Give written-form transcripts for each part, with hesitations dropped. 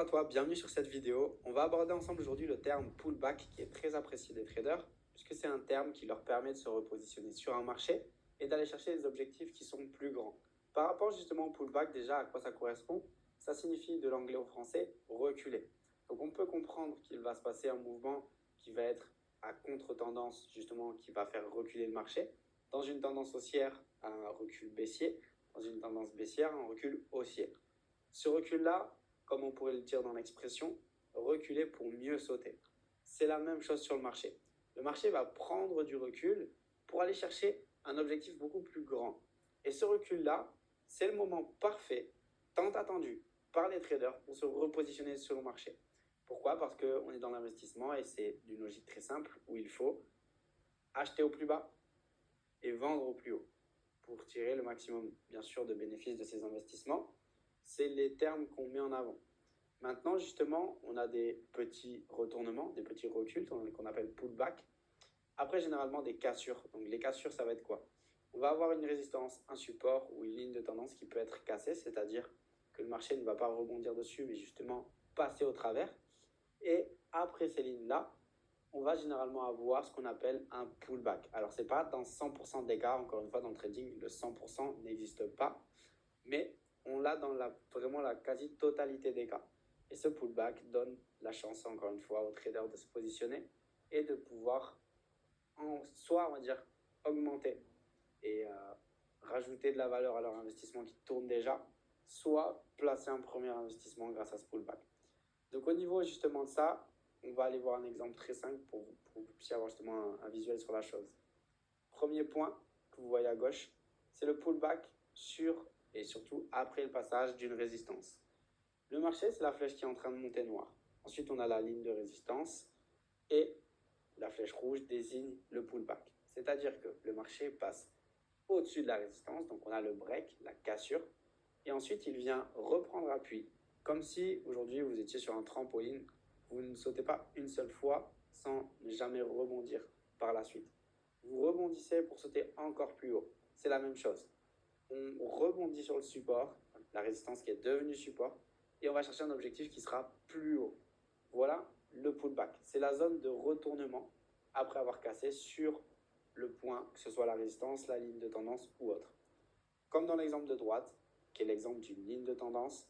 à toi, bienvenue sur cette vidéo. On va aborder ensemble aujourd'hui le terme pullback qui est très apprécié des traders puisque c'est un terme qui leur permet de se repositionner sur un marché et d'aller chercher des objectifs qui sont plus grands. Par rapport justement au pullback, déjà à quoi ça correspond? Ça signifie de l'anglais au français reculer. Donc on peut comprendre qu'il va se passer un mouvement qui va être à contre-tendance justement qui va faire reculer le marché. Dans une tendance haussière, un recul baissier. Dans une tendance baissière, un recul haussier. Ce recul-là, comme on pourrait le dire dans l'expression, reculer pour mieux sauter. C'est la même chose sur le marché. Le marché va prendre du recul pour aller chercher un objectif beaucoup plus grand. Et ce recul-là, c'est le moment parfait, tant attendu par les traders pour se repositionner sur le marché. Pourquoi? Parce qu'on est dans l'investissement et c'est d'une logique très simple où il faut acheter au plus bas et vendre au plus haut pour tirer le maximum, bien sûr, de bénéfices de ces investissements. C'est les termes qu'on met en avant. Maintenant, justement, on a des petits retournements, des petits reculs qu'on appelle pullback. Après, généralement, des cassures. Donc, les cassures, ça va être quoi? On va avoir une résistance, un support ou une ligne de tendance qui peut être cassée, c'est-à-dire que le marché ne va pas rebondir dessus, mais justement passer au travers. Et après ces lignes-là, on va généralement avoir ce qu'on appelle un pullback. Alors, ce n'est pas dans 100% des cas, encore une fois, dans le trading, le 100% n'existe pas, mais on l'a dans vraiment la quasi-totalité des cas. Et ce pullback donne la chance, encore une fois, aux traders de se positionner et de pouvoir, soit, on va dire, augmenter et rajouter de la valeur à leur investissement qui tourne déjà, soit placer un premier investissement grâce à ce pullback. Donc, au niveau justement de ça, on va aller voir un exemple très simple pour que vous puissiez avoir justement un visuel sur la chose. Premier point que vous voyez à gauche, c'est le pullback sur et surtout après le passage d'une résistance. Le marché, c'est la flèche qui est en train de monter noire. Ensuite, on a la ligne de résistance et la flèche rouge désigne le pullback. C'est-à-dire que le marché passe au-dessus de la résistance, donc on a le break, la cassure, et ensuite il vient reprendre appui, comme si aujourd'hui vous étiez sur un trampoline, vous ne sautez pas une seule fois sans jamais rebondir par la suite. Vous rebondissez pour sauter encore plus haut. C'est la même chose. On rebondit sur le support, la résistance qui est devenue support, et on va chercher un objectif qui sera plus haut. Voilà le pullback. C'est la zone de retournement après avoir cassé sur le point, que ce soit la résistance, la ligne de tendance ou autre. Comme dans l'exemple de droite, qui est l'exemple d'une ligne de tendance,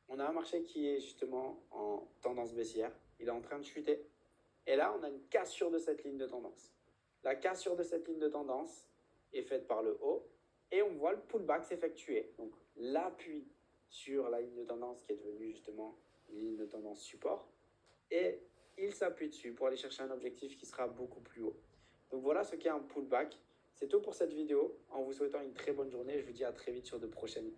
on a un marché qui est justement en tendance baissière. Il est en train de chuter. Et là, on a une cassure de cette ligne de tendance. La cassure de cette ligne de tendance est faite par le haut et on voit le pullback s'effectuer. Donc l'appui sur la ligne de tendance qui est devenue justement une ligne de tendance support et il s'appuie dessus pour aller chercher un objectif qui sera beaucoup plus haut. Donc voilà ce qu'est un pullback. C'est tout pour cette vidéo. En vous souhaitant une très bonne journée, je vous dis à très vite sur de prochaines